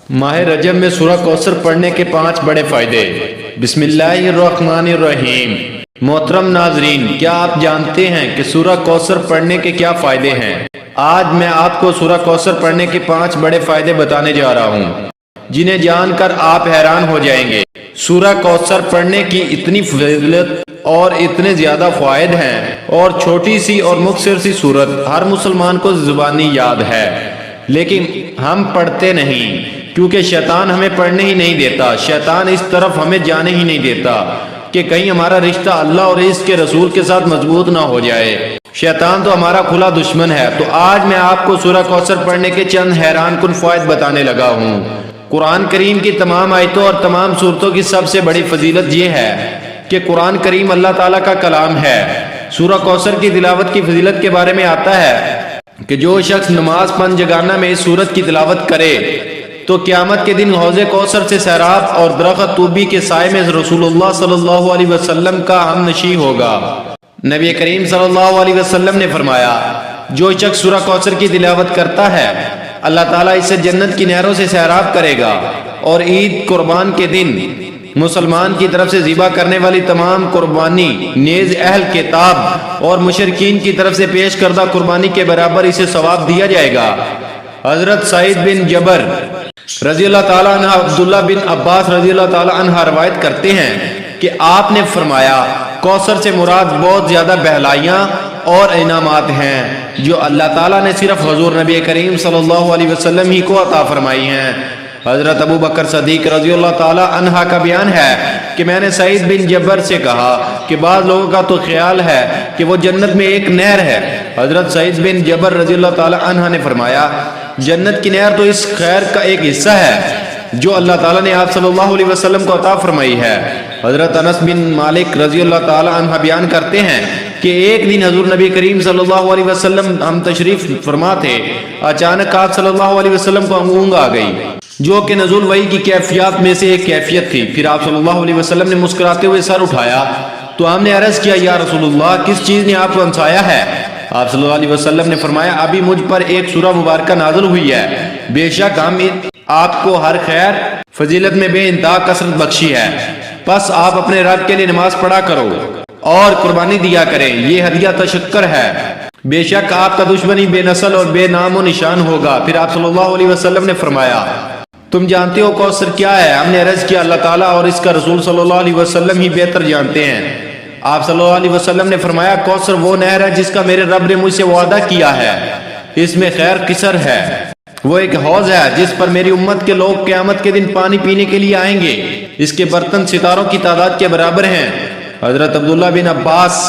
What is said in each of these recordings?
ماہ رجب میں سورہ کوثر پڑھنے کے 5 بڑے فائدے۔ بسم اللہ الرحمن الرحیم۔ محترم ناظرین، کیا آپ جانتے ہیں کہ سورہ کوثر پڑھنے کے کیا فائدے ہیں؟ آج میں آپ کو سورہ کوثر پڑھنے کے 5 بڑے فائدے بتانے جا رہا ہوں، جنہیں جان کر آپ حیران ہو جائیں گے۔ سورہ کوثر پڑھنے کی اتنی فضیلت اور اتنے زیادہ فوائد ہیں، اور چھوٹی سی اور مختصر سی سورت ہر مسلمان کو زبانی یاد ہے، لیکن ہم پڑھتے نہیں، کیونکہ شیطان ہمیں پڑھنے ہی نہیں دیتا۔ شیطان اس طرف ہمیں جانے ہی نہیں دیتا کہ کہیں ہمارا رشتہ اللہ اور اس کے رسول کے ساتھ مضبوط نہ ہو جائے۔ شیطان تو ہمارا کھلا دشمن ہے۔ تو آج میں آپ کو سورہ کوثر پڑھنے کے چند حیران کن فوائد بتانے لگا ہوں۔ قرآن کریم کی تمام آیتوں اور تمام سورتوں کی سب سے بڑی فضیلت یہ ہے کہ قرآن کریم اللہ تعالیٰ کا کلام ہے۔ سورہ کوثر کی تلاوت کی فضیلت کے بارے میں آتا ہے کہ جو شخص نماز پنجگانہ میں اس سورت کی تلاوت کرے تو قیامت کے دن حوض کوثر سے سیراب اور درخت طوبی کے سائے میں رسول اللہ صلی اللہ علیہ وسلم کا ہم نشیں ہوگا۔ نبی کریم صلی اللہ علیہ وسلم نے فرمایا، جو شخص سورہ کوثر کی تلاوت کرتا ہے اللہ تعالیٰ اسے جنت کی نہروں سے سیراب کرے گا، اور عید قربان کے دن مسلمان کی طرف سے ذبح کرنے والی تمام قربانی نیز اہل کتاب اور مشرکین کی طرف سے پیش کردہ قربانی کے برابر اسے ثواب دیا جائے گا۔ حضرت سعید بن جبر رضی اللہ تعالیٰ عنہ عبداللہ بن عباس رضی اللہ تعالیٰ عنہ روایت کرتے ہیں کہ آپ نے فرمایا، کوثر سے مراد بہت زیادہ بہلائیاں اور انعامات ہیں جو اللہ تعالیٰ نے صرف حضور نبی کریم صلی اللہ علیہ وسلم ہی کو عطا فرمائی ہیں۔ حضرت ابو بکر صدیق رضی اللہ تعالیٰ عنہ کا بیان ہے کہ میں نے سعید بن جبر سے کہا کہ بعض لوگوں کا تو خیال ہے کہ وہ جنت میں ایک نہر ہے۔ حضرت سعید بن جبر رضی اللہ تعالیٰ عنہ نے فرمایا، جنت کی نہر تو اس خیر کا ایک حصہ ہے جو اللہ تعالیٰ نے آپ صلی اللہ علیہ وسلم کو عطا فرمائی ہے۔ حضرت انس بن مالک رضی اللہ تعالیٰ عنہ بیان کرتے ہیں کہ ایک دن حضور نبی کریم صلی اللہ علیہ وسلم ہم تشریف فرما تھے، اچانک آپ صلی اللہ علیہ وسلم کو اونگ آ گئی، جو کہ نزول وحی کی کیفیات میں سے ایک کیفیت تھی۔ پھر آپ صلی اللہ علیہ وسلم نے مسکراتے ہوئے سر اٹھایا تو ہم نے عرض کیا، یا رسول اللہ، کس چیز نے آپ کو ہنسایا ہے؟ آپ صلی اللہ علیہ وسلم نے فرمایا، ابھی مجھ پر ایک سورہ مبارکہ نازل ہوئی ہے، بے شک ہم آپ کو ہر خیر فضیلت میں بے انتہا کثرت بخشی ہے، بس آپ اپنے رب کے لیے نماز پڑھا کرو اور قربانی دیا کریں، یہ ہدیہ تشکر ہے، بے شک آپ کا دشمن ہی بے نسل اور بے نام و نشان ہوگا۔ پھر آپ صلی اللہ علیہ وسلم نے فرمایا، تم جانتے ہو کوثر کیا ہے؟ ہم نے عرض کیا، اللہ تعالیٰ اور اس کا رسول صلی اللہ علیہ وسلم ہی بہتر جانتے ہیں۔ آپ صلی اللہ علیہ وسلم نے فرمایا، کوثر وہ نہر ہے جس کا میرے رب نے مجھ سے وعدہ کیا ہے، اس میں خیر کثر ہے، وہ ایک حوض ہے جس پر میری امت کے لوگ قیامت کے دن پانی پینے کے لیے آئیں گے، اس کے برتن ستاروں کی تعداد کے برابر ہیں۔ حضرت عبداللہ بن عباس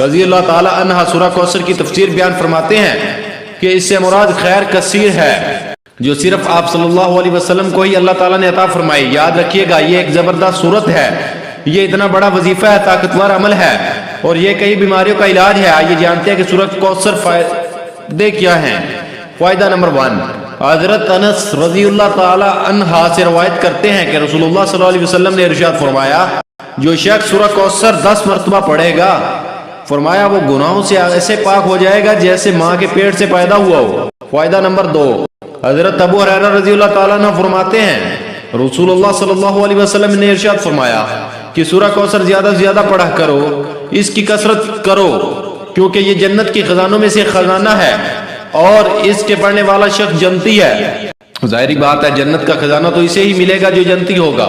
رضی اللہ تعالی عنہ سورہ کوثر کی تفسیر بیان فرماتے ہیں کہ اس سے مراد خیر کثیر ہے جو صرف آپ صلی اللہ علیہ وسلم کو ہی اللہ تعالیٰ نے عطا فرمائی۔ یاد رکھیے گا، یہ ایک زبردست صورت ہے، یہ اتنا بڑا وظیفہ ہے، طاقتور عمل ہے، اور یہ کئی بیماریوں کا علاج ہے۔ آئیے جانتے ہیں کہ سورہ کوثر فائدے کیا ہیں۔ فائدہ نمبر 1، حضرت انس رضی اللہ تعالی عنہ سے روایت کرتے ہیں کہ رسول اللہ صلی اللہ علیہ وسلم نے ارشاد فرمایا، جو شخص سورہ کوثر 10 مرتبہ پڑھے گا، فرمایا وہ گناہوں سے ایسے پاک ہو جائے گا جیسے ماں کے پیٹ سے پیدا ہوا ہو۔ فائدہ نمبر 2، حضرت ابو ہریرہ رضی اللہ تعالیٰ عنہ فرماتے ہیں، رسول اللہ صلی اللہ علیہ وسلم نے ارشاد فرمایا کہ سورہ کوثر زیادہ سے زیادہ پڑھا کرو، اس کی کثرت کرو، کیونکہ یہ جنت کے خزانوں میں سے خزانہ ہے اور اس کے پڑھنے والا شخص جنتی ہے۔ ظاہری بات ہے، جنت کا خزانہ تو اسے ہی ملے گا جو جنتی ہوگا۔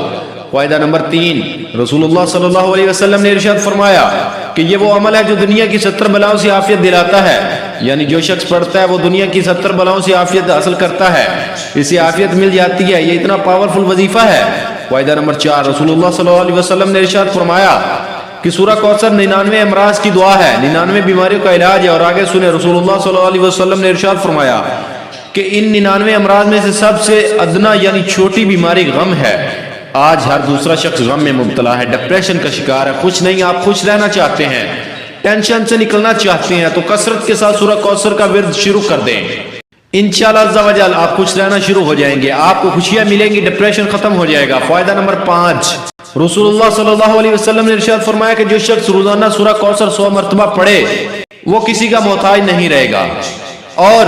فائدہ نمبر 3، رسول اللہ صلی اللہ علیہ وسلم نے ارشاد فرمایا کہ یہ وہ عمل ہے جو دنیا کی 70 بلاؤں سے عافیت دلاتا ہے، یعنی جو شخص پڑھتا ہے وہ دنیا کی 70 بلاؤں سے عافیت حاصل کرتا ہے، اسے عافیت مل جاتی ہے، یہ اتنا پاورفل وظیفہ ہے۔ فائدہ نمبر 4، رسول اللہ صلی اللہ علیہ وسلم نے ارشاد فرمایا کہ سورہ کوثر 99 امراض کی دعا ہے، 99 بیماریوں کا علاج ہے، اور آگے سنیں، رسول اللہ صلی اللہ علیہ وسلم نے ارشاد فرمایا کہ ان 99 امراض میں سے سب سے ادنا یعنی چھوٹی بیماری غم ہے۔ آج ہر دوسرا شخص غم میں مبتلا ہے، ڈپریشن کا شکار ہے، خوش نہیں، آپ خوش رہنا چاہتے ہیں، ٹینشن سے نکلنا چاہتے ہیں، تو کثرت کے ساتھ سورہ کوثر کا ورد شروع کر دیں، انشاءاللہ عز و جل آپ خوش رہنا شروع ہو جائیں گے، آپ کو خوشیاں ملیں گی، ڈپریشن ختم ہو جائے گا۔ فائدہ نمبر 5، رسول اللہ صلی اللہ علیہ وسلم نے ارشاد فرمایا کہ جو شخص روزانہ سورہ کوثر 100 مرتبہ پڑھے وہ کسی کا محتاج نہیں رہے گا۔ اور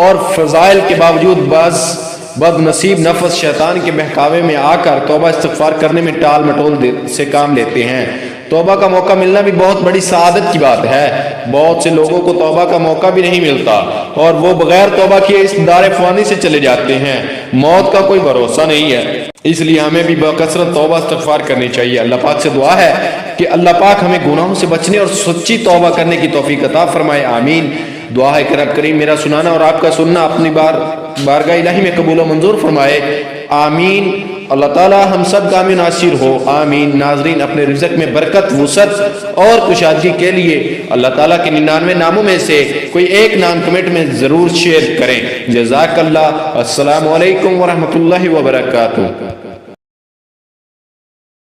اور فضائل کے باوجود بعض بد نصیب نفس شیطان کے بہکاوے میں آ کر توبہ استغفار کرنے میں ٹال مٹول سے کام لیتے ہیں۔ توبہ کا موقع ملنا بھی بہت بڑی سعادت کی بات ہے۔ بہت سے لوگوں کو توبہ کا موقع بھی نہیں ملتا اور وہ بغیر توبہ کیے اس دار فانی سے چلے جاتے ہیں۔ موت کا کوئی بھروسہ نہیں ہے، اس لیے ہمیں بھی بکثرت توبہ استغفار کرنی چاہیے۔ اللہ پاک سے دعا ہے کہ اللہ پاک ہمیں گناہوں سے بچنے اور سچی توبہ کرنے کی توفیق عطا فرمائے، آمین۔ دعا ہے کہ رب کریم میرا سنانا اور آپ کا سننا اپنی بارگاہ الہی میں قبول و منظور فرمائے، آمین۔ اللہ تعالیٰ ہم سب کا ناصر ہو، آمین۔ ناظرین، اپنے رزق میں برکت، وسعت اور کشادگی کے لیے اللہ تعالیٰ کے 99 ناموں میں سے کوئی ایک نام کمنٹ میں ضرور شیئر کریں۔ جزاک اللہ۔ السلام علیکم ورحمۃ اللہ وبرکاتہ۔